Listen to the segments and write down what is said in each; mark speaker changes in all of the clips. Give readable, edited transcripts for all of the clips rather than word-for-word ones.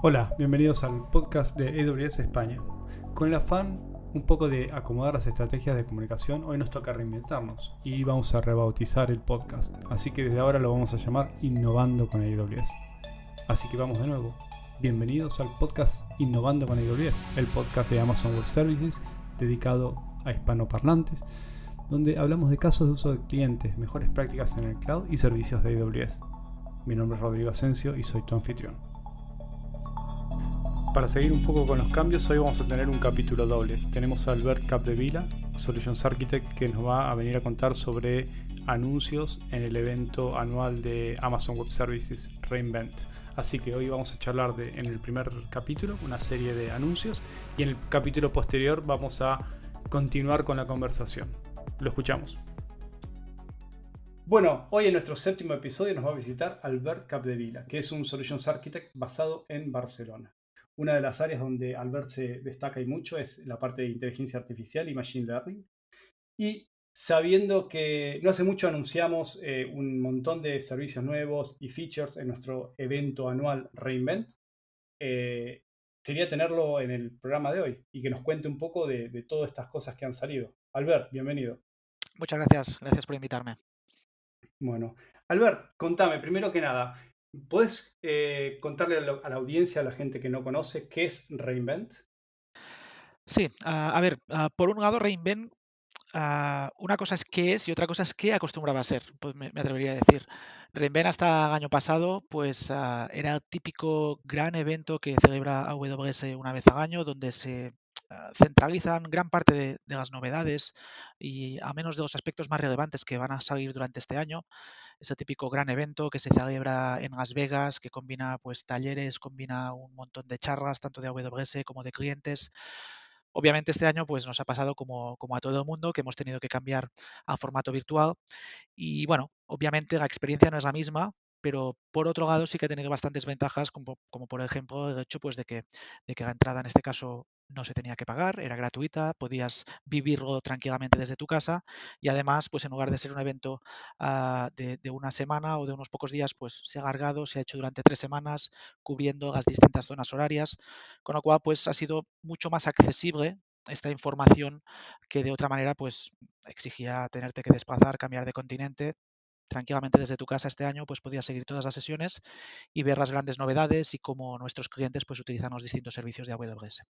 Speaker 1: Hola, bienvenidos al podcast de AWS España. Con el afán un poco de acomodar las estrategias de comunicación, hoy nos toca reinventarnos y vamos a rebautizar el podcast. Así que desde ahora lo vamos a llamar Innovando con AWS. Así que vamos de nuevo. Bienvenidos al podcast Innovando con AWS, el podcast de Amazon Web Services dedicado a hispanoparlantes, donde hablamos de casos de uso de clientes, mejores prácticas en el cloud y servicios de AWS. Mi nombre es Rodrigo Asensio y soy tu anfitrión. Para seguir un poco con los cambios, hoy vamos a tener un capítulo doble. Tenemos a Albert Capdevila, Solutions Architect, que nos va a venir a contar sobre anuncios en el evento anual de Amazon Web Services re:Invent. Así que hoy vamos a charlar en el primer capítulo una serie de anuncios y en el capítulo posterior vamos a continuar con la conversación. Lo escuchamos. Bueno, hoy en nuestro séptimo episodio nos va a visitar Albert Capdevila, que es un Solutions Architect basado en Barcelona. Una de las áreas donde Albert se destaca y mucho es la parte de inteligencia artificial y machine learning. Y sabiendo que no hace mucho anunciamos un montón de servicios nuevos y features en nuestro evento anual re:Invent, eh, quería tenerlo en el programa de hoy y que nos cuente un poco de todas estas cosas que han salido. Albert, bienvenido.
Speaker 2: Muchas gracias por invitarme.
Speaker 1: Bueno, Albert, contame, primero que nada, ¿podés contarle a la audiencia, a la gente que no conoce, qué es re:Invent?
Speaker 2: Sí, a ver, por un lado, Reinvent, una cosa es qué es y otra cosa es qué acostumbraba a ser, pues me atrevería a decir. Reinvent hasta el año pasado, pues era el típico gran evento que celebra AWS una vez al año, donde se centralizan gran parte de las novedades y a menos de los aspectos más relevantes que van a salir durante este año. Es el típico gran evento que se celebra en Las Vegas, que combina pues talleres, combina un montón de charlas, tanto de AWS como de clientes. Obviamente este año pues nos ha pasado como a todo el mundo, que hemos tenido que cambiar a formato virtual y bueno, obviamente la experiencia no es la misma, pero por otro lado sí que ha tenido bastantes ventajas, como por ejemplo el hecho pues, de que la entrada en este caso no se tenía que pagar, era gratuita, podías vivirlo tranquilamente desde tu casa y además, pues en lugar de ser un evento de una semana o de unos pocos días, pues se ha alargado, se ha hecho durante 3 semanas, cubriendo las distintas zonas horarias, con lo cual pues ha sido mucho más accesible esta información que de otra manera pues exigía tenerte que desplazar, cambiar de continente. Tranquilamente desde tu casa este año pues podías seguir todas las sesiones y ver las grandes novedades y cómo nuestros clientes pues utilizan los distintos servicios de AWS.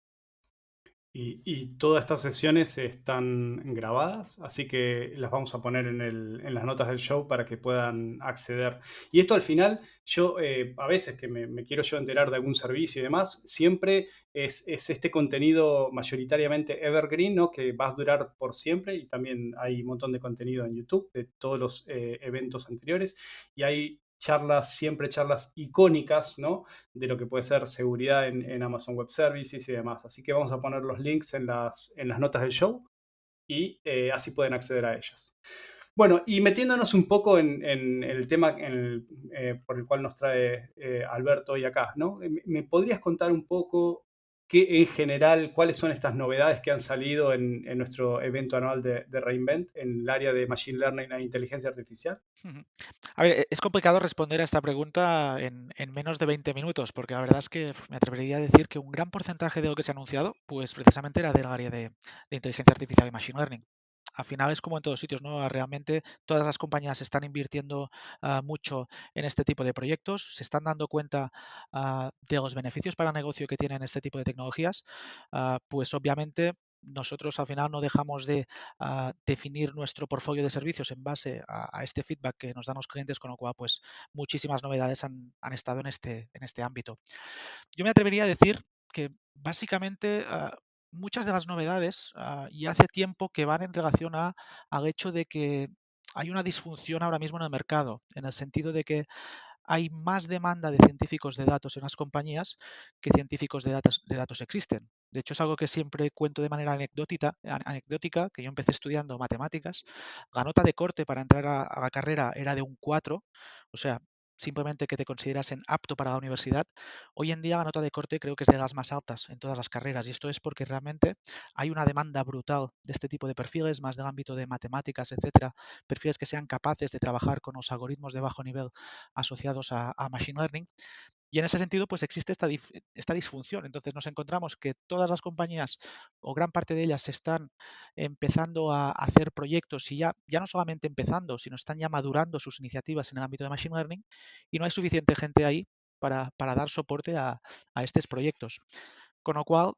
Speaker 1: Y todas estas sesiones están grabadas, así que las vamos a poner en las notas del show para que puedan acceder. Y esto al final, yo a veces que me quiero yo enterar de algún servicio y demás, siempre es este contenido mayoritariamente evergreen, ¿no? Que va a durar por siempre y también hay un montón de contenido en YouTube de todos los eventos anteriores y hay charlas, siempre charlas icónicas, ¿no? De lo que puede ser seguridad en Amazon Web Services y demás. Así que vamos a poner los links en las notas del show y así pueden acceder a ellas. Bueno, y metiéndonos un poco en el tema por el cual nos trae Alberto hoy acá, ¿no? ¿Me podrías contar un poco qué en general, cuáles son estas novedades que han salido en nuestro evento anual de re:Invent en el área de Machine Learning e Inteligencia Artificial?
Speaker 2: Ujú. A ver, es complicado responder a esta pregunta en menos de 20 minutos, porque la verdad es que me atrevería a decir que un gran porcentaje de lo que se ha anunciado, pues precisamente era del área de inteligencia artificial y machine learning. Al final es como en todos sitios, ¿no? Realmente todas las compañías están invirtiendo mucho en este tipo de proyectos, se están dando cuenta de los beneficios para el negocio que tienen este tipo de tecnologías. Pues obviamente nosotros al final no dejamos de definir nuestro portfolio de servicios en base a este feedback que nos dan los clientes, con lo cual pues muchísimas novedades han estado en este ámbito. Yo me atrevería a decir que básicamente muchas de las novedades ya hace tiempo que van en relación al hecho de que hay una disfunción ahora mismo en el mercado, en el sentido de que hay más demanda de científicos de datos en las compañías que científicos de datos existen. De hecho, es algo que siempre cuento de manera anecdótica, que yo empecé estudiando matemáticas. La nota de corte para entrar a la carrera era de un 4, o sea, simplemente que te considerasen apto para la universidad. Hoy en día la nota de corte creo que es de las más altas en todas las carreras y esto es porque realmente hay una demanda brutal de este tipo de perfiles, más del ámbito de matemáticas, etcétera, perfiles que sean capaces de trabajar con los algoritmos de bajo nivel asociados a Machine Learning. Y en ese sentido, pues existe esta disfunción. Entonces nos encontramos que todas las compañías o gran parte de ellas están empezando a hacer proyectos y ya no solamente empezando, sino están ya madurando sus iniciativas en el ámbito de Machine Learning y no hay suficiente gente ahí para dar soporte a estos proyectos. Con lo cual,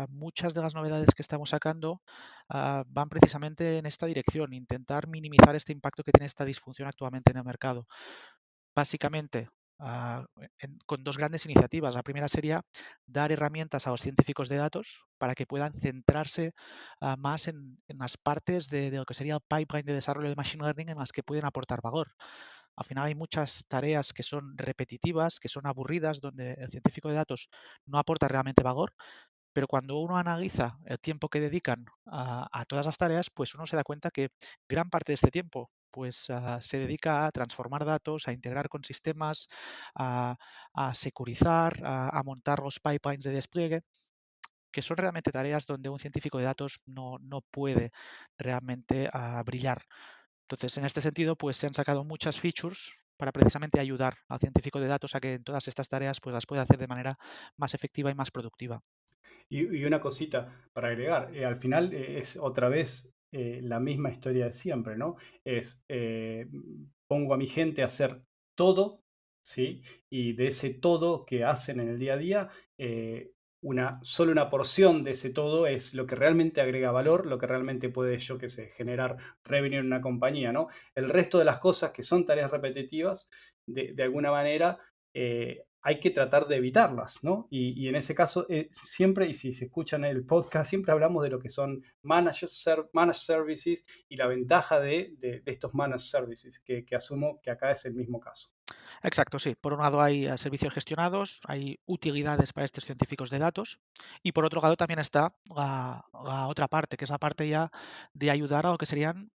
Speaker 2: muchas de las novedades que estamos sacando van precisamente en esta dirección, intentar minimizar este impacto que tiene esta disfunción actualmente en el mercado. Básicamente, con dos grandes iniciativas. La primera sería dar herramientas a los científicos de datos para que puedan centrarse más en las partes de lo que sería el pipeline de desarrollo de Machine Learning en las que pueden aportar valor. Al final hay muchas tareas que son repetitivas, que son aburridas, donde el científico de datos no aporta realmente valor, pero cuando uno analiza el tiempo que dedican a todas las tareas, pues uno se da cuenta que gran parte de este tiempo se dedica a transformar datos, a integrar con sistemas, a, a securizar, a montar los pipelines de despliegue, que son realmente tareas donde un científico de datos no puede realmente brillar. Entonces, en este sentido, pues se han sacado muchas features para precisamente ayudar al científico de datos a que en todas estas tareas pues las pueda hacer de manera más efectiva y más productiva.
Speaker 1: Y una cosita para agregar, al final es otra vez la misma historia de siempre, ¿no? Es, pongo a mi gente a hacer todo, ¿sí? Y de ese todo que hacen en el día a día, solo una porción de ese todo es lo que realmente agrega valor, lo que realmente puede, yo qué sé, generar revenue en una compañía, ¿no? El resto de las cosas que son tareas repetitivas, de alguna manera, hay que tratar de evitarlas, ¿no? Y en ese caso, siempre, y si se escuchan el podcast, siempre hablamos de lo que son managed services y la ventaja de estos managed services, que asumo que acá es el mismo caso.
Speaker 2: Exacto, sí. Por un lado hay servicios gestionados, hay utilidades para estos científicos de datos y por otro lado también está la otra parte, que es la parte ya de ayudar a lo que serían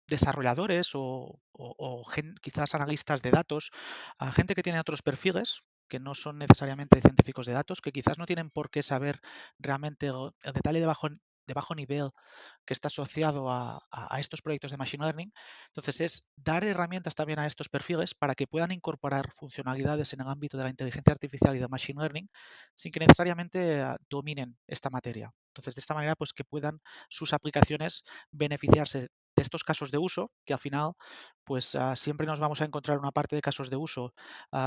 Speaker 2: desarrolladores o quizás analistas de datos, a gente que tiene otros perfiles que no son necesariamente científicos de datos, que quizás no tienen por qué saber realmente el detalle de bajo nivel que está asociado a estos proyectos de Machine Learning. Entonces, es dar herramientas también a estos perfiles para que puedan incorporar funcionalidades en el ámbito de la inteligencia artificial y de Machine Learning sin que necesariamente dominen esta materia. Entonces, de esta manera, pues que puedan sus aplicaciones beneficiarse de estos casos de uso, que al final, siempre nos vamos a encontrar una parte de casos de uso,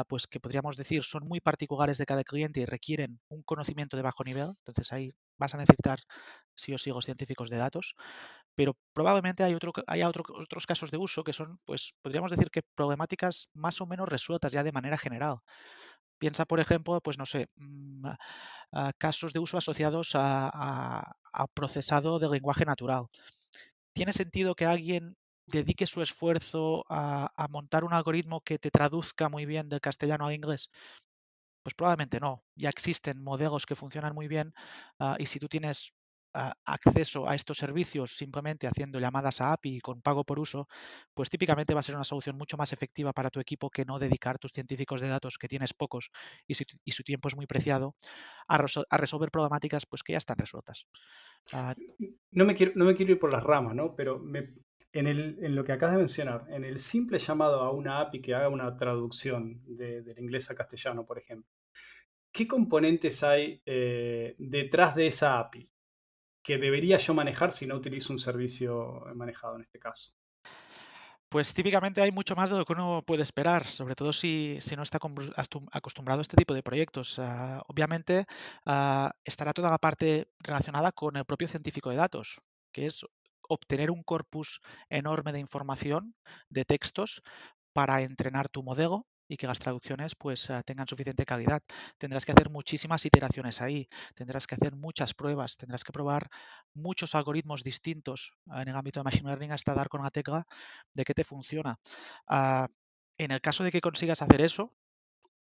Speaker 2: pues que podríamos decir son muy particulares de cada cliente y requieren un conocimiento de bajo nivel. Entonces, ahí vas a necesitar sí o sí los científicos de datos, pero probablemente otros casos de uso que son, pues podríamos decir que problemáticas más o menos resueltas ya de manera general. Piensa, por ejemplo, pues no sé, a casos de uso asociados a procesado de lenguaje natural. ¿Tiene sentido que alguien dedique su esfuerzo a montar un algoritmo que te traduzca muy bien del castellano al inglés? Pues probablemente no. Ya existen modelos que funcionan muy bien y si tú tienes acceso a estos servicios simplemente haciendo llamadas a API con pago por uso, pues típicamente va a ser una solución mucho más efectiva para tu equipo que no dedicar tus científicos de datos, que tienes pocos y su tiempo es muy preciado, a resolver problemáticas pues, que ya están resueltas. Ah,
Speaker 1: No me quiero ir por las ramas, ¿no? Pero en lo que acabas de mencionar, en el simple llamado a una API que haga una traducción del inglés a castellano, por ejemplo, ¿qué componentes hay detrás de esa API que debería yo manejar si no utilizo un servicio manejado en este caso?
Speaker 2: Pues típicamente hay mucho más de lo que uno puede esperar, sobre todo si no está acostumbrado a este tipo de proyectos. Obviamente estará toda la parte relacionada con el propio científico de datos, que es obtener un corpus enorme de información, de textos, para entrenar tu modelo y que las traducciones tengan suficiente calidad. Tendrás que hacer muchísimas iteraciones ahí, tendrás que hacer muchas pruebas, tendrás que probar muchos algoritmos distintos en el ámbito de Machine Learning hasta dar con la tecla de qué te funciona. Ah, en el caso de que consigas hacer eso,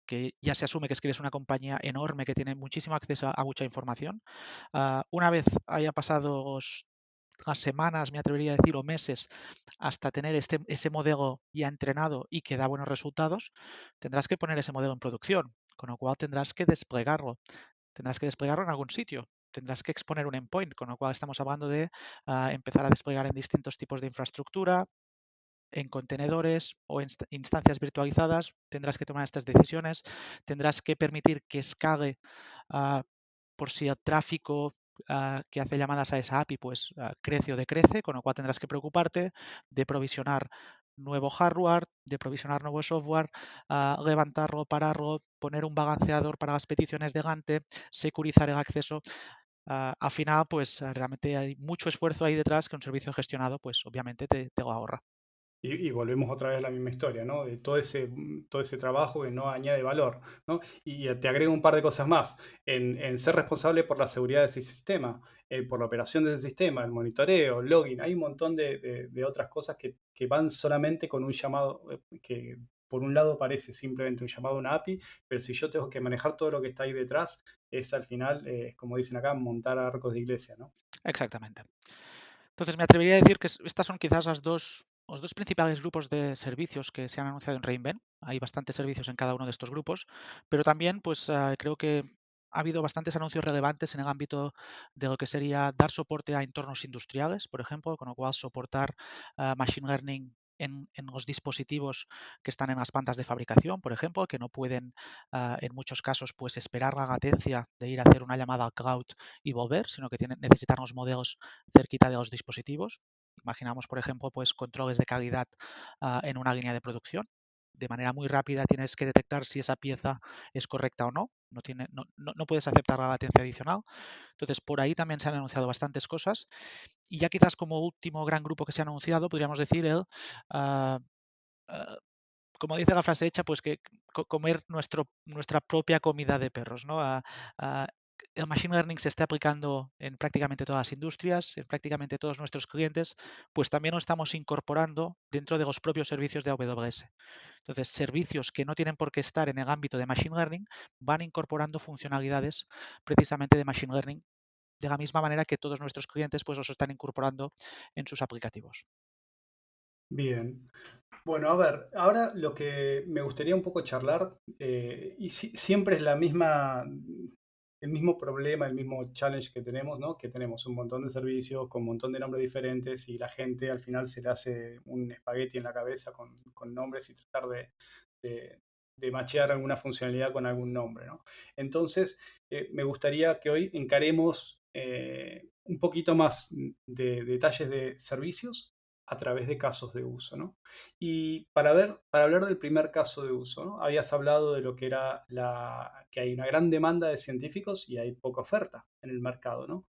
Speaker 2: que ya se asume que es que eres una compañía enorme que tiene muchísimo acceso a mucha información, una vez haya pasado las semanas, me atrevería a decir, o meses, hasta tener ese modelo ya entrenado y que da buenos resultados, tendrás que poner ese modelo en producción, con lo cual tendrás que desplegarlo en algún sitio. Tendrás que exponer un endpoint, con lo cual estamos hablando de empezar a desplegar en distintos tipos de infraestructura, en contenedores o instancias virtualizadas, tendrás que tomar estas decisiones, tendrás que permitir que escale ah, por si el tráfico que hace llamadas a esa API pues crece o decrece, con lo cual tendrás que preocuparte de provisionar nuevo hardware, de provisionar nuevo software, levantarlo, pararlo, poner un balanceador para las peticiones de Gante, securizar el acceso. Al final, pues realmente hay mucho esfuerzo ahí detrás que un servicio gestionado, pues obviamente te lo ahorra.
Speaker 1: Y volvemos otra vez a la misma historia, ¿no? De todo ese trabajo que no añade valor, ¿no? Y te agrego un par de cosas más. En ser responsable por la seguridad de ese sistema, por la operación de ese sistema, el monitoreo, el login, hay un montón de otras cosas que van solamente con un llamado, que por un lado parece simplemente un llamado a una API, pero si yo tengo que manejar todo lo que está ahí detrás, es al final, como dicen acá, montar arcos de iglesia, ¿no?
Speaker 2: Exactamente. Entonces, me atrevería a decir que estas son quizás los dos principales grupos de servicios que se han anunciado en re:Invent. Hay bastantes servicios en cada uno de estos grupos, pero también pues creo que ha habido bastantes anuncios relevantes en el ámbito de lo que sería dar soporte a entornos industriales, por ejemplo, con lo cual soportar machine learning en los dispositivos que están en las plantas de fabricación, por ejemplo, que no pueden en muchos casos pues esperar la latencia de ir a hacer una llamada al cloud y volver, sino que necesitan los modelos cerquita de los dispositivos. Imaginamos, por ejemplo, pues controles de calidad en una línea de producción. De manera muy rápida tienes que detectar si esa pieza es correcta o no. No puedes aceptar la latencia adicional. Entonces, por ahí también se han anunciado bastantes cosas. Y ya quizás como último gran grupo que se ha anunciado, podríamos decir ah, ah, como dice la frase hecha, pues que comer nuestra propia comida de perros, ¿no? A- el machine learning se está aplicando en prácticamente todas las industrias, en prácticamente todos nuestros clientes, pues también lo estamos incorporando dentro de los propios servicios de AWS. Entonces, servicios que no tienen por qué estar en el ámbito de machine learning van incorporando funcionalidades precisamente de machine learning de la misma manera que todos nuestros clientes pues los están incorporando en sus aplicativos.
Speaker 1: Bien. Bueno, a ver, ahora lo que me gustaría un poco charlar, y siempre es la misma, el mismo problema, el mismo challenge que tenemos, ¿no? Que tenemos un montón de servicios con un montón de nombres diferentes y la gente al final se le hace un espagueti en la cabeza con nombres y tratar de, de machear alguna funcionalidad con algún nombre, ¿no? Entonces, me gustaría que hoy encaremos un poquito más de detalles de servicios a través de casos de uso, ¿no? Y para hablar del primer caso de uso, ¿no? Habías hablado de lo que era que hay una gran demanda de científicos y hay poca oferta en el mercado, ¿no?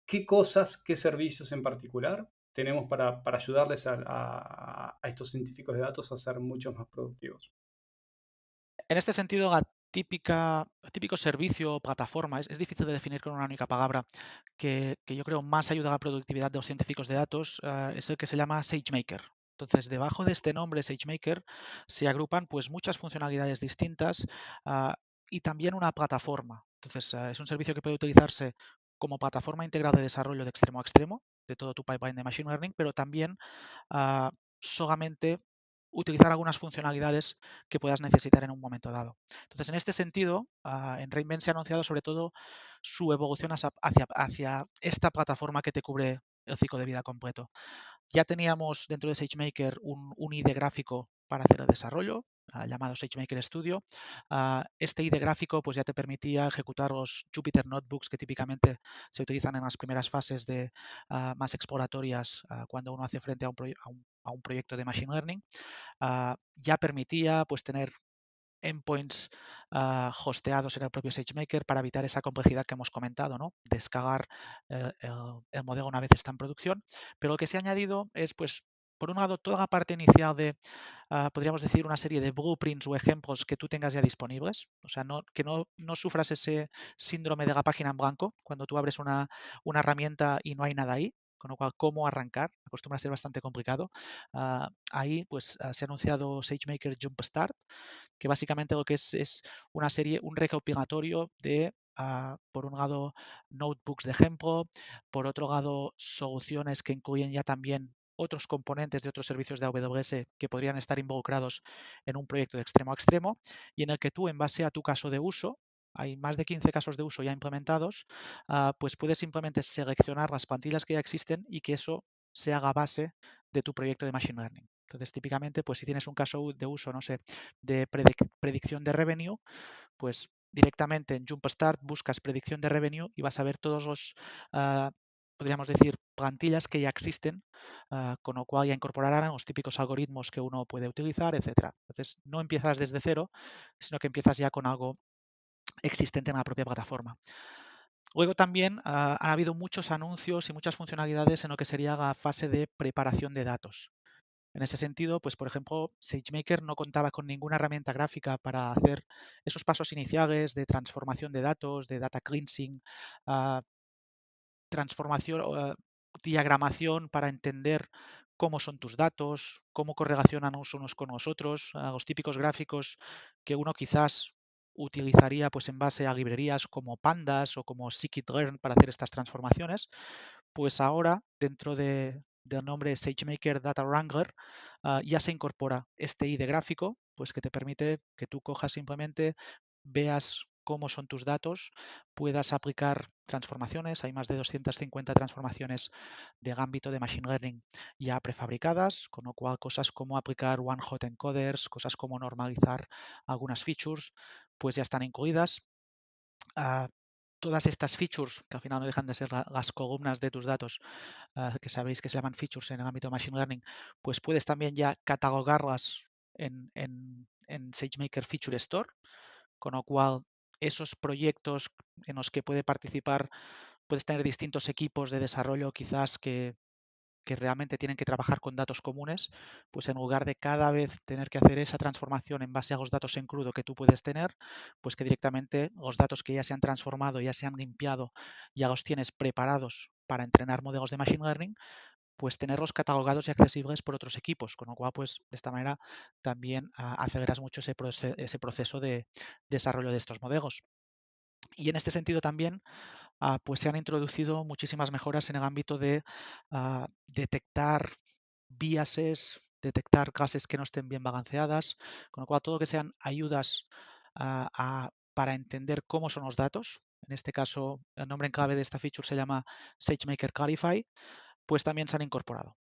Speaker 1: ¿Qué cosas, qué servicios en particular tenemos para ayudarles a estos científicos de datos a ser mucho más productivos?
Speaker 2: En este sentido, el típico servicio o plataforma es difícil de definir con una única palabra que yo creo más ayuda a la productividad de los científicos de datos, es el que se llama SageMaker. Entonces, debajo de este nombre, SageMaker, se agrupan pues muchas funcionalidades distintas ah, y también una plataforma. Entonces, es un servicio que puede utilizarse como plataforma integral de desarrollo de extremo a extremo de todo tu pipeline de Machine Learning, pero también solamente utilizar algunas funcionalidades que puedas necesitar en un momento dado. Entonces, en este sentido, en Reinvent se ha anunciado sobre todo su evolución hacia esta plataforma que te cubre el ciclo de vida completo. Ya teníamos dentro de SageMaker un IDE gráfico para hacer el desarrollo, llamado SageMaker Studio. Este IDE gráfico pues, ya te permitía ejecutar los Jupyter Notebooks que típicamente se utilizan en las primeras fases más exploratorias cuando uno hace frente a un proyecto de Machine Learning. Ya permitía pues, tener endpoints hosteados en el propio SageMaker para evitar esa complejidad que hemos comentado, ¿no? De escalar el modelo una vez está en producción. Pero lo que se ha añadido es, pues, por un lado, toda la parte inicial de, podríamos decir, una serie de blueprints o ejemplos que tú tengas ya disponibles. O sea, que no sufras ese síndrome de la página en blanco cuando tú abres una herramienta y no hay nada ahí. Con lo cual, cómo arrancar acostumbra a ser bastante complicado. Ahí, pues, se ha anunciado SageMaker Jumpstart, que básicamente lo que es una serie, un recopilatorio de, por un lado, notebooks de ejemplo, por otro lado, soluciones que incluyen ya también otros componentes de otros servicios de AWS que podrían estar involucrados en un proyecto de extremo a extremo y en el que tú, en base a tu caso de uso, hay más de 15 casos de uso ya implementados, pues puedes simplemente seleccionar las plantillas que ya existen y que eso se haga base de tu proyecto de Machine Learning. Entonces, típicamente, pues si tienes un caso de uso, no sé, de predicción de revenue, pues directamente en Jumpstart buscas predicción de revenue y vas a ver todos los, podríamos decir, plantillas que ya existen, con lo cual ya incorporarán los típicos algoritmos que uno puede utilizar, etcétera. Entonces, no empiezas desde cero, sino que empiezas ya con algo existente en la propia plataforma. Luego también han habido muchos anuncios y muchas funcionalidades en lo que sería la fase de preparación de datos. En ese sentido, pues por ejemplo, SageMaker no contaba con ninguna herramienta gráfica para hacer esos pasos iniciales de transformación de datos, de data cleansing, ah, transformación o diagramación para entender cómo son tus datos, cómo correlacionan unos con los otros, los típicos gráficos que uno quizás utilizaría pues en base a librerías como Pandas o como Scikit-learn para hacer estas transformaciones, pues ahora dentro del nombre SageMaker Data Wrangler ya se incorpora este IDE gráfico, pues que te permite que tú cojas simplemente, veas cómo son tus datos, puedas aplicar transformaciones. Hay más de 250 transformaciones de ámbito de Machine Learning ya prefabricadas, con lo cual cosas como aplicar one-hot encoders, cosas como normalizar algunas features, pues ya están incluidas. Ah, todas estas features, que al final no dejan de ser las columnas de tus datos, que sabéis que se llaman features en el ámbito de Machine Learning, pues puedes también ya catalogarlas en SageMaker Feature Store, con lo cual esos proyectos en los que puede participar, puedes tener distintos equipos de desarrollo quizás que realmente tienen que trabajar con datos comunes, pues en lugar de cada vez tener que hacer esa transformación en base a los datos en crudo que tú puedes tener, pues que directamente los datos que ya se han transformado, ya se han limpiado, ya los tienes preparados para entrenar modelos de Machine Learning, pues tenerlos catalogados y accesibles por otros equipos, con lo cual, pues de esta manera también aceleras mucho ese proceso de desarrollo de estos modelos. Y en este sentido también pues se han introducido muchísimas mejoras en el ámbito de detectar biases, detectar clases que no estén bien balanceadas, con lo cual todo lo que sean ayudas para entender cómo son los datos. En este caso, el nombre en clave de esta feature se llama SageMaker Clarify, pues también se han incorporado.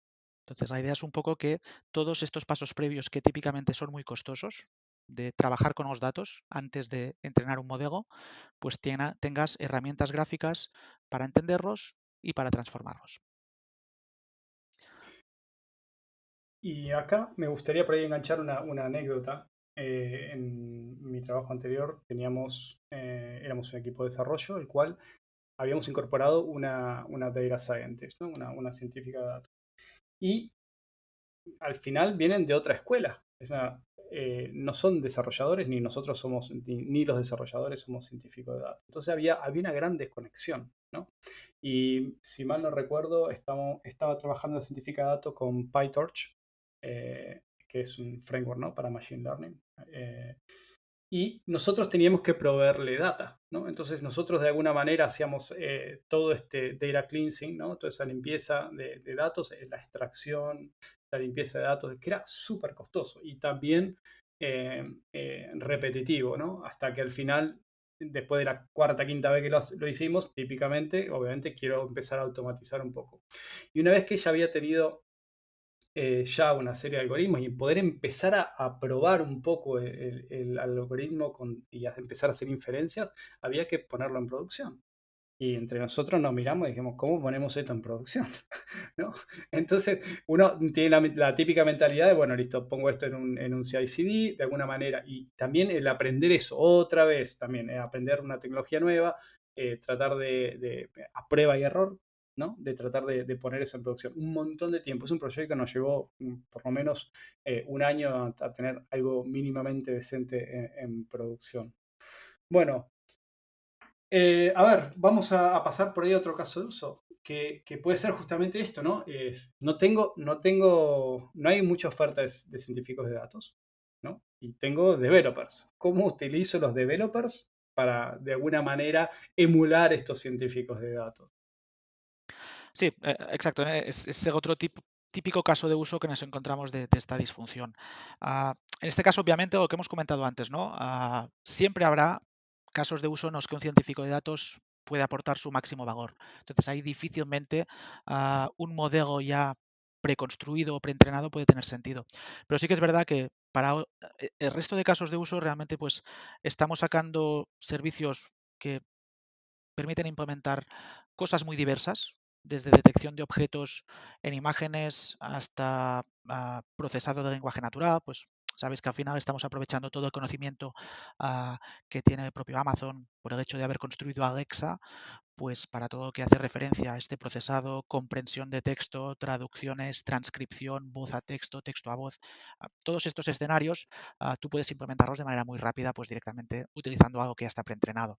Speaker 2: Entonces, la idea es un poco que todos estos pasos previos que típicamente son muy costosos, de trabajar con los datos antes de entrenar un modelo, pues tengas herramientas gráficas para entenderlos y para transformarlos.
Speaker 1: Y acá me gustaría por ahí enganchar una anécdota. En mi trabajo anterior éramos un equipo de desarrollo, el cual habíamos incorporado una data scientist, ¿no? Una científica de datos. Y al final vienen de otra escuela. No son desarrolladores, ni nosotros somos, ni los desarrolladores somos científicos de datos. Entonces había una gran desconexión, ¿no? Y si mal no recuerdo, estaba trabajando la científica de datos con PyTorch, que es un framework, ¿no? Para Machine Learning. Y nosotros teníamos que proveerle data, ¿no? Entonces nosotros de alguna manera hacíamos todo este data cleansing, ¿no? Toda esa limpieza de datos, la extracción, la limpieza de datos, que era súper costoso y también repetitivo, ¿no? Hasta que al final, después de la cuarta, quinta vez que lo hicimos, típicamente, obviamente quiero empezar a automatizar un poco. Y una vez que ella había tenido ya una serie de algoritmos y poder empezar a probar un poco el algoritmo y a empezar a hacer inferencias, había que ponerlo en producción. Y entre nosotros nos miramos y dijimos, ¿cómo ponemos esto en producción? ¿No? Entonces, uno tiene la típica mentalidad de, bueno, listo, pongo esto en un CI/CD de alguna manera. Y también el aprender eso, otra vez, también aprender una tecnología nueva, tratar a prueba y error, ¿no? De tratar de poner eso en producción. Un montón de tiempo. Es un proyecto que nos llevó por lo menos un año a tener algo mínimamente decente en producción. Bueno, a ver, vamos a pasar por ahí a otro caso de uso, que puede ser justamente esto, ¿no? No hay mucha oferta de científicos de datos, ¿no? Y tengo developers. ¿Cómo utilizo los developers para, de alguna manera, emular estos científicos de datos?
Speaker 2: Sí, exacto. Es el otro típico caso de uso que nos encontramos de esta disfunción. En este caso, obviamente, lo que hemos comentado antes, ¿no? Siempre habrá casos de uso en los que un científico de datos puede aportar su máximo valor. Entonces, ahí difícilmente un modelo ya preconstruido o preentrenado puede tener sentido. Pero sí que es verdad que para el resto de casos de uso realmente pues estamos sacando servicios que permiten implementar cosas muy diversas, desde detección de objetos en imágenes hasta procesado de lenguaje natural. Pues sabéis que al final estamos aprovechando todo el conocimiento que tiene el propio Amazon por el hecho de haber construido Alexa, pues para todo lo que hace referencia a este procesado, comprensión de texto, traducciones, transcripción, voz a texto, texto a voz, todos estos escenarios, tú puedes implementarlos de manera muy rápida, pues directamente utilizando algo que ya está preentrenado.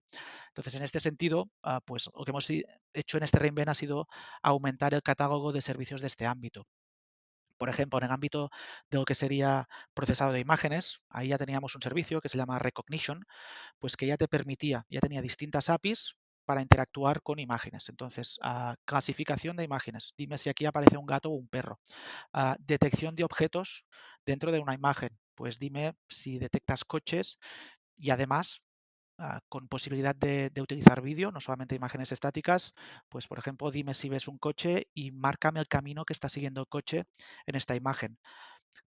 Speaker 2: Entonces, en este sentido, pues lo que hemos hecho en este Reinvent ha sido aumentar el catálogo de servicios de este ámbito. Por ejemplo, en el ámbito de lo que sería procesado de imágenes, ahí ya teníamos un servicio que se llama Recognition, pues que ya te permitía, ya tenía distintas APIs para interactuar con imágenes. Entonces, clasificación de imágenes. Dime si aquí aparece un gato o un perro. Detección de objetos dentro de una imagen. Pues dime si detectas coches y además con posibilidad de utilizar vídeo, no solamente imágenes estáticas, pues por ejemplo, dime si ves un coche y márcame el camino que está siguiendo el coche en esta imagen.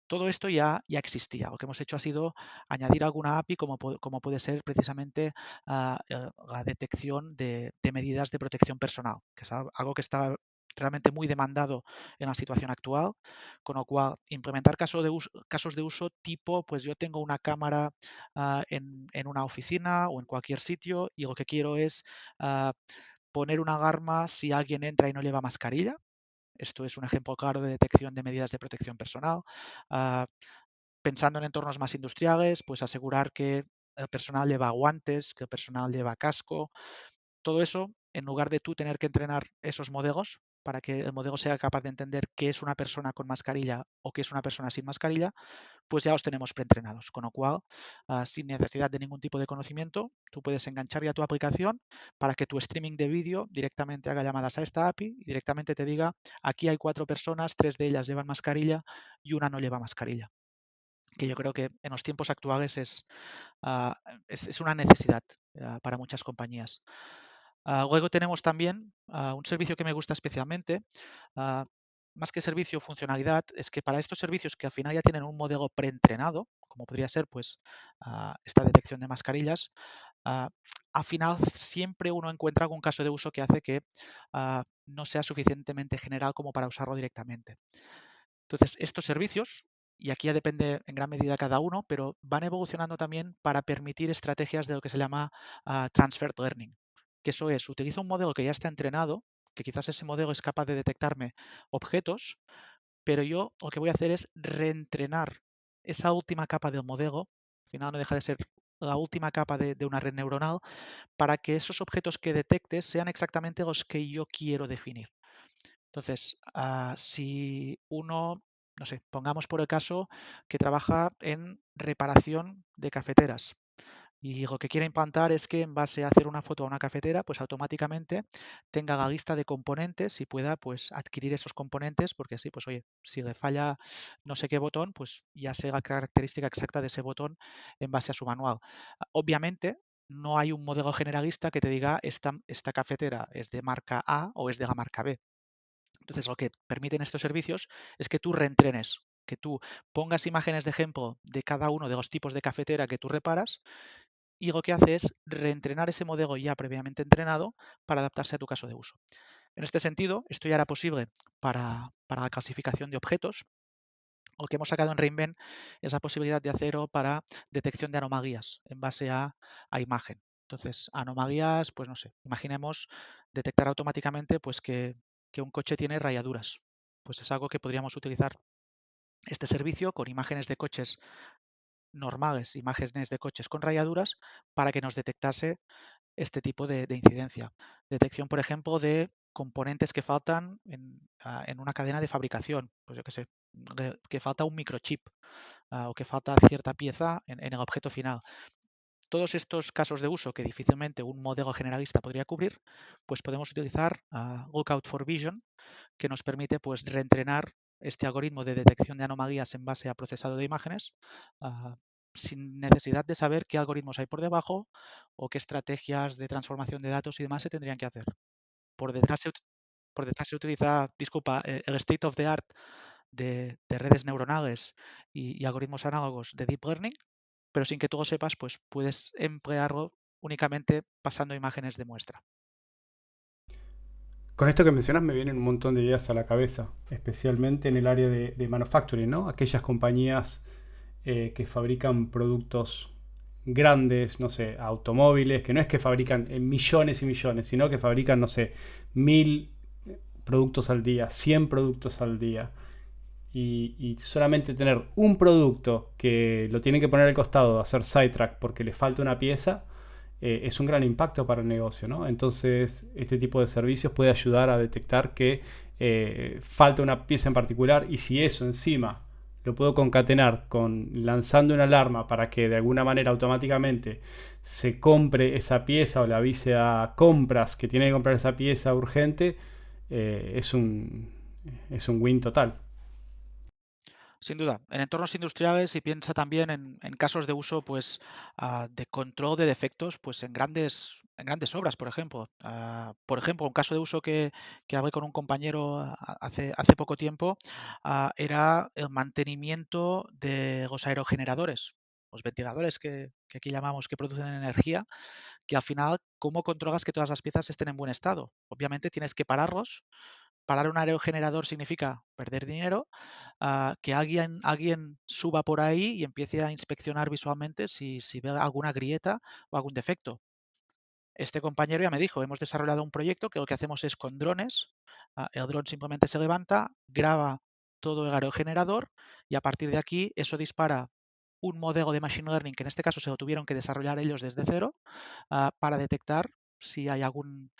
Speaker 2: Todo esto ya existía. Lo que hemos hecho ha sido añadir alguna API como puede ser precisamente la detección de medidas de protección personal, que es algo que está realmente muy demandado en la situación actual, con lo cual implementar casos de uso tipo, pues yo tengo una cámara en una oficina o en cualquier sitio y lo que quiero es ah, poner una alarma si alguien entra y no lleva mascarilla. Esto es un ejemplo claro de detección de medidas de protección personal. Ah, Pensando en entornos más industriales, pues asegurar que el personal lleva guantes, que el personal lleva casco. Todo eso, en lugar de tú tener que entrenar esos modelos para que el modelo sea capaz de entender qué es una persona con mascarilla o qué es una persona sin mascarilla, pues ya los tenemos preentrenados. Con lo cual, sin necesidad de ningún tipo de conocimiento, tú puedes enganchar ya tu aplicación para que tu streaming de vídeo directamente haga llamadas a esta API y directamente te diga, aquí hay 4 personas, 3 de ellas llevan mascarilla y una no lleva mascarilla, que yo creo que en los tiempos actuales ah, es una necesidad para muchas compañías. Luego tenemos también un servicio que me gusta especialmente, ah, más que servicio, funcionalidad, es que para estos servicios que al final ya tienen un modelo preentrenado, como podría ser pues esta detección de mascarillas, ah, al final siempre uno encuentra algún caso de uso que hace que no sea suficientemente general como para usarlo directamente. Entonces, estos servicios, y aquí ya depende en gran medida cada uno, pero van evolucionando también para permitir estrategias de lo que se llama transfer learning, que eso es, utilizo un modelo que ya está entrenado, que quizás ese modelo es capaz de detectarme objetos, pero yo lo que voy a hacer es reentrenar esa última capa del modelo, al final no deja de ser la última capa de una red neuronal, para que esos objetos que detectes sean exactamente los que yo quiero definir. Entonces, si uno, no sé, pongamos por el caso que trabaja en reparación de cafeteras y lo que quiere implantar es que en base a hacer una foto a una cafetera, pues automáticamente tenga la lista de componentes y pueda pues adquirir esos componentes, porque así, pues oye, si le falla no sé qué botón, pues ya sé la característica exacta de ese botón en base a su manual. Obviamente, no hay un modelo generalista que te diga esta cafetera es de marca A o es de la marca B. Entonces, lo que permiten estos servicios es que tú reentrenes, que tú pongas imágenes de ejemplo de cada uno de los tipos de cafetera que tú reparas y lo que hace es reentrenar ese modelo ya previamente entrenado para adaptarse a tu caso de uso. En este sentido, esto ya era posible para la clasificación de objetos. Lo que hemos sacado en Reinvent es la posibilidad de hacerlo para detección de anomalías en base a imagen. Entonces, anomalías, pues no sé, imaginemos detectar automáticamente pues que un coche tiene rayaduras. Pues es algo que podríamos utilizar este servicio con imágenes de coches normales, imágenes de coches con rayaduras, para que nos detectase este tipo de incidencia. Detección, por ejemplo, de componentes que faltan en una cadena de fabricación. Pues yo qué sé, que falta un microchip o que falta cierta pieza en el objeto final. Todos estos casos de uso que difícilmente un modelo generalista podría cubrir, pues podemos utilizar Lookout for Vision, que nos permite pues reentrenar este algoritmo de detección de anomalías en base a procesado de imágenes sin necesidad de saber qué algoritmos hay por debajo o qué estrategias de transformación de datos y demás se tendrían que hacer. Por detrás se, ut- por detrás se utiliza, disculpa, el state of the art de redes neuronales y algoritmos análogos de deep learning, pero sin que tú lo sepas, pues puedes emplearlo únicamente pasando imágenes de muestra.
Speaker 1: Con esto que mencionas me vienen un montón de ideas a la cabeza, especialmente en el área de manufacturing, ¿no? Aquellas compañías que fabrican productos grandes, no sé, automóviles, que no es que fabrican millones y millones, sino que fabrican, no sé, 1000 productos al día, 100 productos al día. Y solamente tener un producto que lo tienen que poner al costado, hacer sidetrack porque le falta una pieza, es un gran impacto para el negocio, ¿no? Entonces, este tipo de servicios puede ayudar a detectar que falta una pieza en particular y si eso encima lo puedo concatenar con lanzando una alarma para que de alguna manera automáticamente se compre esa pieza o le avise a compras que tiene que comprar esa pieza urgente, es un win total.
Speaker 2: Sin duda, en entornos industriales y piensa también en casos de uso pues, de control de defectos pues, en grandes obras, por ejemplo. Por ejemplo, un caso de uso que hablé con un compañero hace poco tiempo era el mantenimiento de los aerogeneradores, los ventiladores que aquí llamamos que producen energía, que al final, ¿cómo controlas que todas las piezas estén en buen estado? Obviamente tienes que pararlos. Parar un aerogenerador significa perder dinero, que alguien suba por ahí y empiece a inspeccionar visualmente si ve alguna grieta o algún defecto. Este compañero ya me dijo, hemos desarrollado un proyecto que lo que hacemos es con drones, el dron simplemente se levanta, graba todo el aerogenerador y a partir de aquí eso dispara un modelo de machine learning, que en este caso se lo tuvieron que desarrollar ellos desde cero, para detectar si hay algún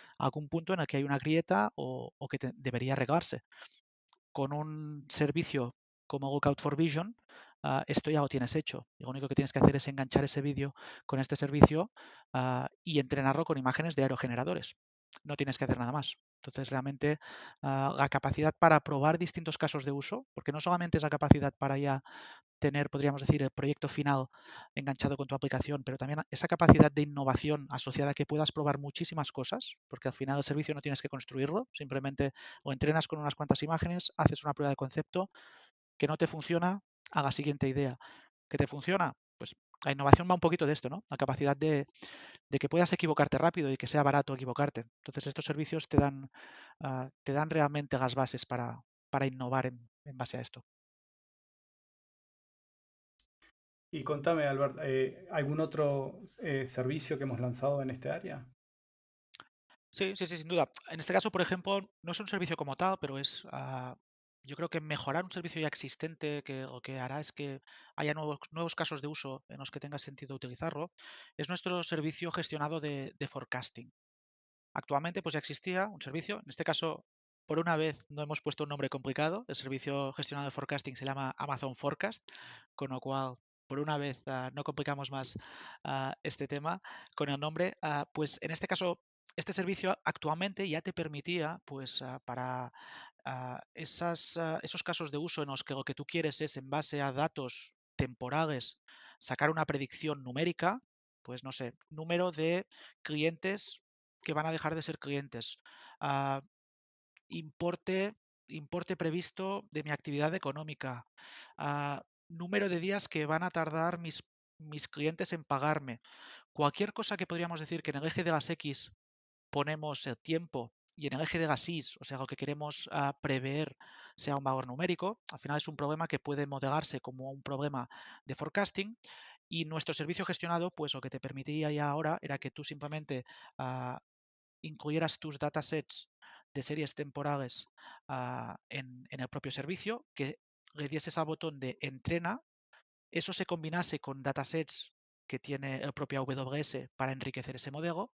Speaker 2: punto en el que hay una grieta o que debería arreglarse. Con un servicio como Lookout for Vision, esto ya lo tienes hecho. Y lo único que tienes que hacer es enganchar ese vídeo con este servicio y entrenarlo con imágenes de aerogeneradores. No tienes que hacer nada más. Entonces, realmente la capacidad para probar distintos casos de uso, porque no solamente es la capacidad para ya tener, podríamos decir, el proyecto final enganchado con tu aplicación, pero también esa capacidad de innovación asociada a que puedas probar muchísimas cosas, porque al final el servicio no tienes que construirlo, simplemente o entrenas con unas cuantas imágenes, haces una prueba de concepto, que no te funciona, a la siguiente idea. ¿Que te funciona? Pues la innovación va un poquito de esto, ¿no? La capacidad de que puedas equivocarte rápido y que sea barato equivocarte. Entonces, estos servicios te dan realmente las bases para innovar en base a esto.
Speaker 1: Y contame, Albert, ¿algún otro servicio que hemos lanzado en este área?
Speaker 2: Sí, sí, sí, sin duda. En este caso, por ejemplo, no es un servicio como tal, pero yo creo que mejorar un servicio ya existente que lo que hará es que haya nuevos casos de uso en los que tenga sentido utilizarlo. Es nuestro servicio gestionado de forecasting. Actualmente, pues ya existía un servicio. En este caso, por una vez no hemos puesto un nombre complicado. El servicio gestionado de forecasting se llama Amazon Forecast, con lo cual, por una vez, no complicamos más este tema con el nombre. Pues en este caso, este servicio actualmente ya te permitía, pues, para esos casos de uso en los que lo que tú quieres es, en base a datos temporales, sacar una predicción numérica, pues no sé, número de clientes que van a dejar de ser clientes. Ah, importe, importe previsto de mi actividad económica. Número de días que van a tardar mis clientes en pagarme. Cualquier cosa que podríamos decir que en el eje de las X ponemos el tiempo y en el eje de las Y, o sea, lo que queremos prever sea un valor numérico, al final es un problema que puede modelarse como un problema de forecasting y nuestro servicio gestionado, pues lo que te permitía ya ahora era que tú simplemente ah, incluyeras tus datasets de series temporales en el propio servicio, que le dieses al botón de entrena, eso se combinase con datasets que tiene el propio AWS para enriquecer ese modelo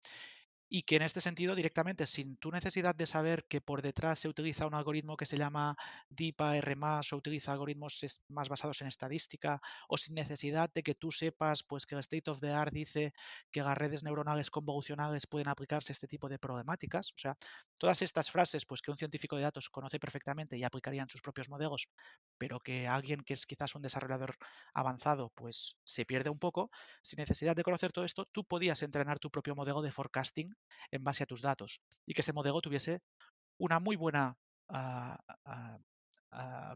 Speaker 2: y que en este sentido directamente, sin tu necesidad de saber que por detrás se utiliza un algoritmo que se llama DeepAR+, o utiliza algoritmos más basados en estadística, o sin necesidad de que tú sepas pues, que el state of the art dice que las redes neuronales convolucionales pueden aplicarse a este tipo de problemáticas. O sea, todas estas frases pues, que un científico de datos conoce perfectamente y aplicaría en sus propios modelos, pero que alguien que es quizás un desarrollador avanzado pues se pierde un poco, sin necesidad de conocer todo esto, tú podías entrenar tu propio modelo de forecasting en base a tus datos y que ese modelo tuviese una muy buena ah, ah,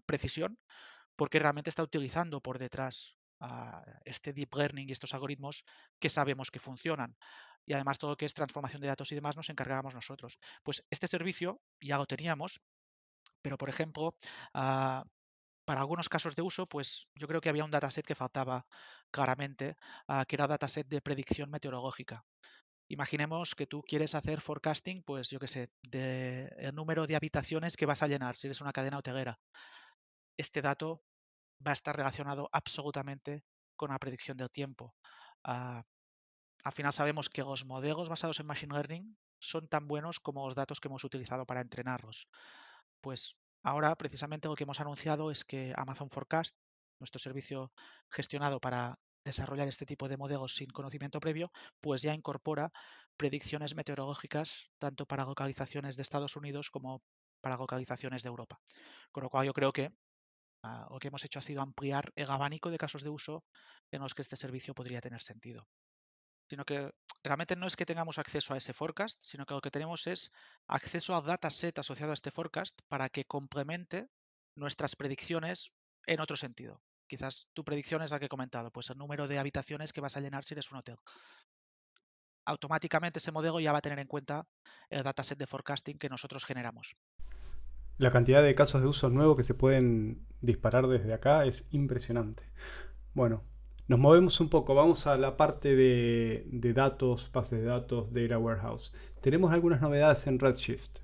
Speaker 2: precisión, porque realmente está utilizando por detrás este deep learning y estos algoritmos que sabemos que funcionan. Y además todo lo que es transformación de datos y demás nos encargábamos nosotros. Pues este servicio ya lo teníamos, pero por ejemplo, ah, para algunos casos de uso, pues yo creo que había un dataset que faltaba claramente, que era dataset de predicción meteorológica. Imaginemos que tú quieres hacer forecasting, pues yo qué sé, de el número de habitaciones que vas a llenar si eres una cadena hotelera. Este dato va a estar relacionado absolutamente con la predicción del tiempo. Ah, Al final sabemos que los modelos basados en Machine Learning son tan buenos como los datos que hemos utilizado para entrenarlos. Pues ahora precisamente lo que hemos anunciado es que Amazon Forecast, nuestro servicio gestionado para desarrollar este tipo de modelos sin conocimiento previo, pues ya incorpora predicciones meteorológicas tanto para localizaciones de Estados Unidos como para localizaciones de Europa. Con lo cual yo creo que lo que hemos hecho ha sido ampliar el abanico de casos de uso en los que este servicio podría tener sentido. Sino que realmente no es que tengamos acceso a ese forecast, sino que lo que tenemos es acceso al dataset asociado a este forecast para que complemente nuestras predicciones en otro sentido. Quizás tu predicción es la que he comentado, pues el número de habitaciones que vas a llenar si eres un hotel. Automáticamente ese modelo ya va a tener en cuenta el dataset de forecasting que nosotros generamos.
Speaker 1: La cantidad de casos de uso nuevos que se pueden disparar desde acá es impresionante. Bueno, nos movemos un poco, vamos a la parte de datos, bases de datos, Data Warehouse. Tenemos algunas novedades en Redshift.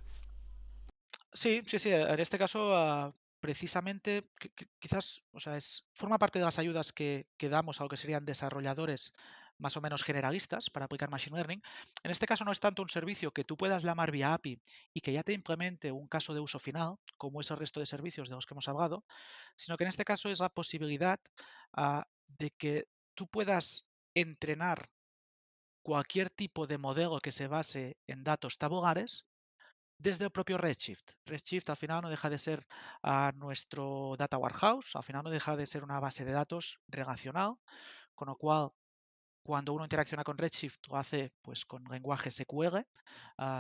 Speaker 2: Sí, sí, sí. En este caso, precisamente, quizás, o sea, forma parte de las ayudas que damos a lo que serían desarrolladores más o menos generalistas para aplicar Machine Learning. En este caso no es tanto un servicio que tú puedas llamar vía API y que ya te implemente un caso de uso final, como es el resto de servicios de los que hemos hablado, sino que en este caso es la posibilidad de que tú puedas entrenar cualquier tipo de modelo que se base en datos tabulares desde el propio Redshift. Redshift al final no deja de ser nuestro data warehouse, al final no deja de ser una base de datos relacional, con lo cual cuando uno interacciona con Redshift lo hace pues con lenguaje SQL.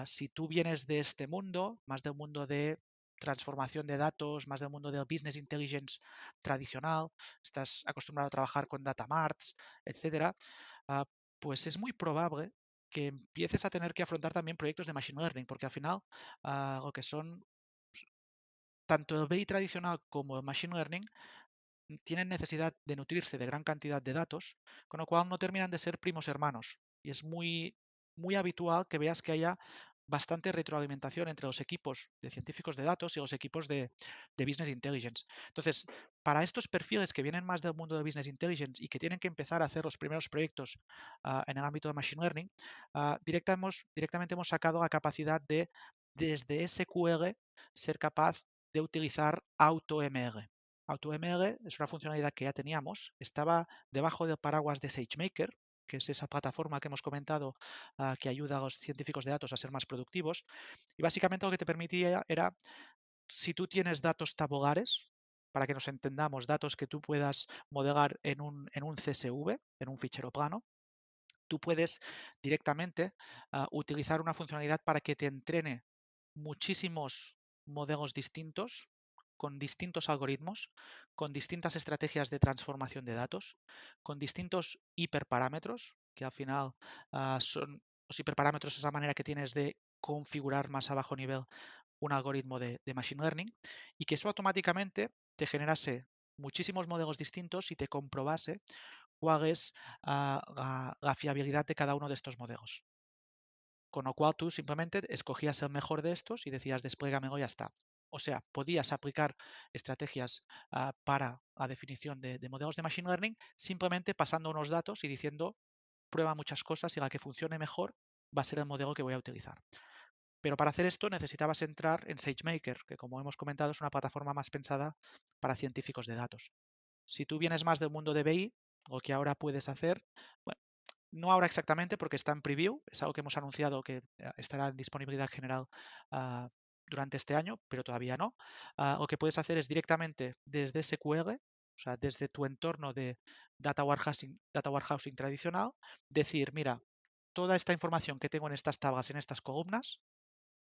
Speaker 2: Si tú vienes de este mundo, más del mundo de transformación de datos, más del mundo del business intelligence tradicional, estás acostumbrado a trabajar con data marts, etcétera, ah, pues es muy probable que empieces a tener que afrontar también proyectos de machine learning, porque al final lo que son pues, tanto el BI tradicional como el machine learning tienen necesidad de nutrirse de gran cantidad de datos, con lo cual no terminan de ser primos hermanos. Y es muy habitual que veas que haya bastante retroalimentación entre los equipos de científicos de datos y los equipos de Business Intelligence. Entonces, para estos perfiles que vienen más del mundo de Business Intelligence y que tienen que empezar a hacer los primeros proyectos en el ámbito de Machine Learning, directamente hemos sacado la capacidad de, desde SQL, ser capaz de utilizar AutoML. AutoML es una funcionalidad que ya teníamos, estaba debajo del paraguas de SageMaker, que es esa plataforma que hemos comentado que ayuda a los científicos de datos a ser más productivos. Y básicamente lo que te permitía era, si tú tienes datos tabulares, para que nos entendamos, datos que tú puedas modelar en un CSV, en un fichero plano, tú puedes directamente utilizar una funcionalidad para que te entrene muchísimos modelos distintos, con distintos algoritmos, con distintas estrategias de transformación de datos, con distintos hiperparámetros, que al final son los hiperparámetros, esa manera que tienes de configurar más a bajo nivel un algoritmo de Machine Learning, y que eso automáticamente te generase muchísimos modelos distintos y te comprobase cuál es la fiabilidad de cada uno de estos modelos. Con lo cual tú simplemente escogías el mejor de estos y decías desplégamelo y ya está. O sea, podías aplicar estrategias para la definición de modelos de Machine Learning simplemente pasando unos datos y diciendo prueba muchas cosas y la que funcione mejor va a ser el modelo que voy a utilizar. Pero para hacer esto necesitabas entrar en SageMaker, que como hemos comentado es una plataforma más pensada para científicos de datos. Si tú vienes más del mundo de BI, lo que ahora puedes hacer, bueno, no ahora exactamente porque está en preview, es algo que hemos anunciado que estará en disponibilidad general durante este año, pero todavía no. Lo que puedes hacer es directamente desde SQL, o sea, desde tu entorno de data warehousing tradicional, decir, mira, toda esta información que tengo en estas tablas, en estas columnas,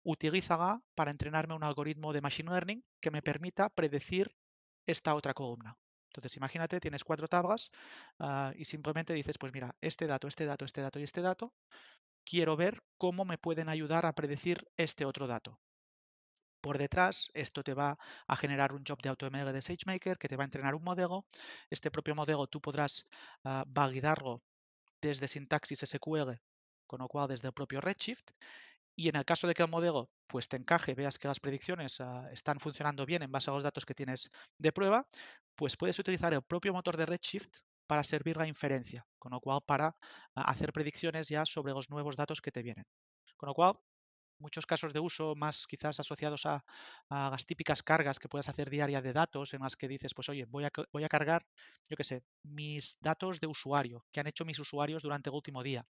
Speaker 2: utilízala para entrenarme un algoritmo de Machine Learning que me permita predecir esta otra columna. Entonces, imagínate, tienes 4 tablas y simplemente dices, pues mira, este dato, este dato, este dato y este dato, quiero ver cómo me pueden ayudar a predecir este otro dato. Por detrás, esto te va a generar un job de AutoML de SageMaker que te va a entrenar un modelo. Este propio modelo tú podrás validarlo desde sintaxis SQL, con lo cual desde el propio Redshift. Y en el caso de que el modelo pues, te encaje, veas que las predicciones están funcionando bien en base a los datos que tienes de prueba, pues puedes utilizar el propio motor de Redshift para servir la inferencia, con lo cual para hacer predicciones ya sobre los nuevos datos que te vienen. Con lo cual, muchos casos de uso más quizás asociados a las típicas cargas que puedes hacer diaria de datos en las que dices, pues oye, voy a cargar, yo qué sé, mis datos de usuario que han hecho mis usuarios durante el último día.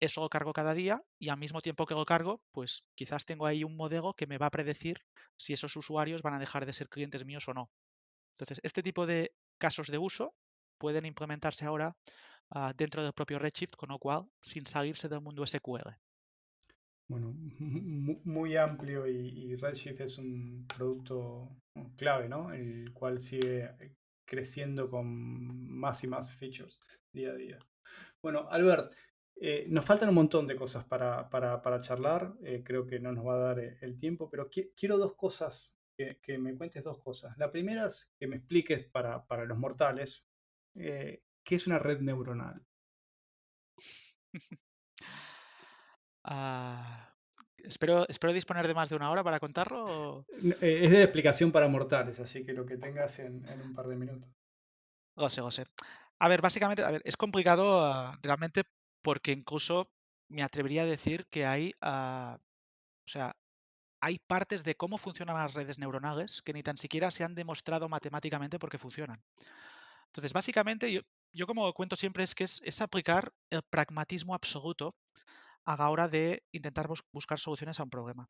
Speaker 2: Eso lo cargo cada día y al mismo tiempo que lo cargo, pues quizás tengo ahí un modelo que me va a predecir si esos usuarios van a dejar de ser clientes míos o no. Entonces, este tipo de casos de uso pueden implementarse ahora dentro del propio Redshift, con lo cual sin salirse del mundo SQL.
Speaker 1: Bueno, muy amplio y Redshift es un producto clave, ¿no? El cual sigue creciendo con más y más features día a día. Bueno, Albert, nos faltan un montón de cosas para charlar. Creo que no nos va a dar el tiempo, pero quiero dos cosas, que me cuentes dos cosas. La primera es que me expliques para los mortales qué es una red neuronal.
Speaker 2: Ah, espero disponer de más de una hora para contarlo.
Speaker 1: Es de explicación para mortales, así que lo que tengas en un par de minutos.
Speaker 2: Lo sé, lo sé. A ver, básicamente, a ver, es complicado realmente porque incluso me atrevería a decir que o sea, hay partes de cómo funcionan las redes neuronales que ni tan siquiera se han demostrado matemáticamente porque funcionan. Entonces, básicamente, yo como cuento siempre es que es aplicar el pragmatismo absoluto a la hora de intentar buscar soluciones a un problema.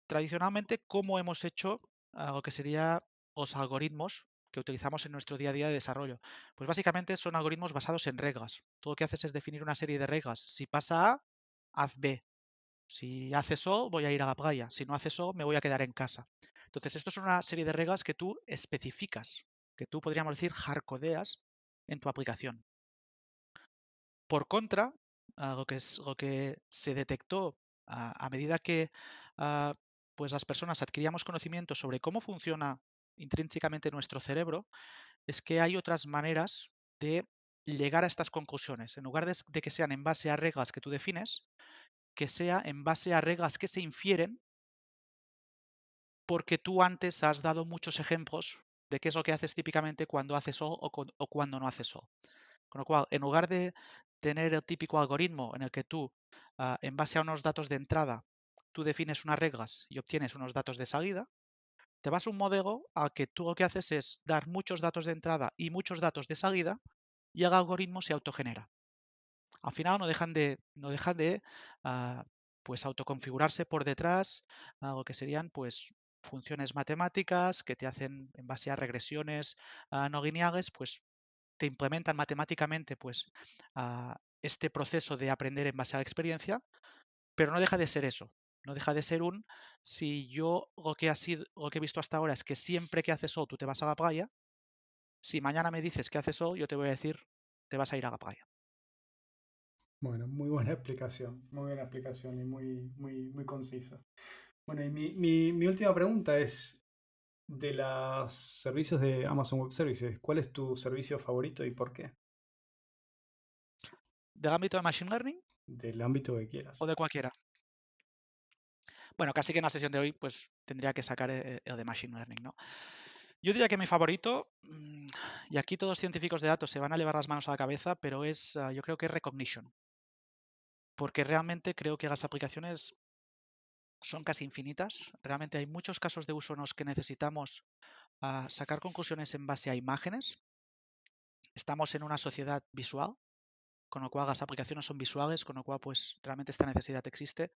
Speaker 2: Tradicionalmente, ¿cómo hemos hecho lo que sería los algoritmos que utilizamos en nuestro día a día de desarrollo? Pues básicamente son algoritmos basados en reglas. Todo lo que haces es definir una serie de reglas. Si pasa A, haz B. Si hace sol, voy a ir a la playa. Si no hace sol, me voy a quedar en casa. Entonces, esto es una serie de reglas que tú especificas, que tú podríamos decir hardcodeas en tu aplicación. Por contra, lo que se detectó a medida que ah, pues las personas adquiríamos conocimiento sobre cómo funciona intrínsecamente nuestro cerebro, es que hay otras maneras de llegar a estas conclusiones. En lugar de que sean en base a reglas que tú defines, que sea en base a reglas que se infieren porque tú antes has dado muchos ejemplos de qué es lo que haces típicamente cuando haces o cuando no haces O. Con lo cual, en lugar de tener el típico algoritmo en el que tú, en base a unos datos de entrada, tú defines unas reglas y obtienes unos datos de salida, te vas a un modelo al que tú lo que haces es dar muchos datos de entrada y muchos datos de salida y el algoritmo se autogenera. Al final no dejan de pues autoconfigurarse por detrás lo que serían pues funciones matemáticas que te hacen en base a regresiones no lineales, pues te implementan matemáticamente pues este proceso de aprender en base a la experiencia, pero no deja de ser eso. No deja de ser si yo lo que he visto hasta ahora es que siempre que haces sol tú te vas a la playa, si mañana me dices que haces sol, yo te voy a decir, te vas a ir a la playa.
Speaker 1: Bueno, muy buena explicación y muy concisa. Bueno, y mi última pregunta es, de los servicios de Amazon Web Services, ¿cuál es tu servicio favorito y por qué?
Speaker 2: Del ámbito de Machine Learning
Speaker 1: Del ámbito que
Speaker 2: o
Speaker 1: quieras.
Speaker 2: de cualquiera. Bueno, casi que en la sesión de hoy pues tendría que sacar el de Machine Learning, ¿no? Yo diría que mi favorito, y aquí todos los científicos de datos se van a llevar las manos a la cabeza, pero yo creo que es Recognition, porque realmente creo que las aplicaciones son casi infinitas. Realmente hay muchos casos de uso en los que necesitamos sacar conclusiones en base a imágenes. Estamos en una sociedad visual, con lo cual las aplicaciones son visuales, con lo cual pues realmente esta necesidad existe.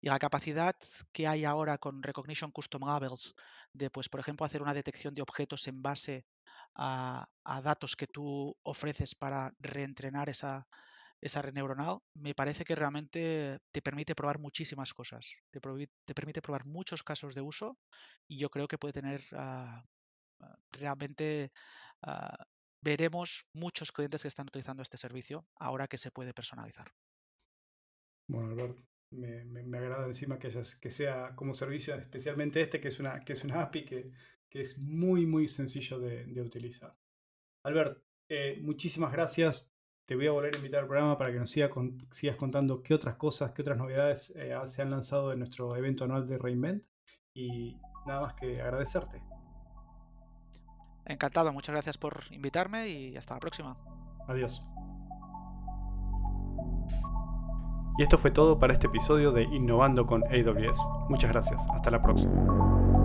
Speaker 2: Y la capacidad que hay ahora con Recognition Custom Labels de, pues, por ejemplo, hacer una detección de objetos en base a datos que tú ofreces para reentrenar esa red neuronal, me parece que realmente te permite probar muchísimas cosas. Te permite probar muchos casos de uso y yo creo que puede tener realmente veremos muchos clientes que están utilizando este servicio ahora que se puede personalizar.
Speaker 1: Bueno, Albert, me agrada encima que sea como servicio, especialmente este, que es una API que es muy, muy sencillo de utilizar. Albert, muchísimas gracias. Te voy a volver a invitar al programa para que nos sigas contando qué otras cosas, qué otras novedades se han lanzado en nuestro evento anual de Reinvent. Y nada más que agradecerte.
Speaker 2: Encantado, muchas gracias por invitarme y hasta la próxima.
Speaker 1: Adiós. Y esto fue todo para este episodio de Innovando con AWS. Muchas gracias. Hasta la próxima.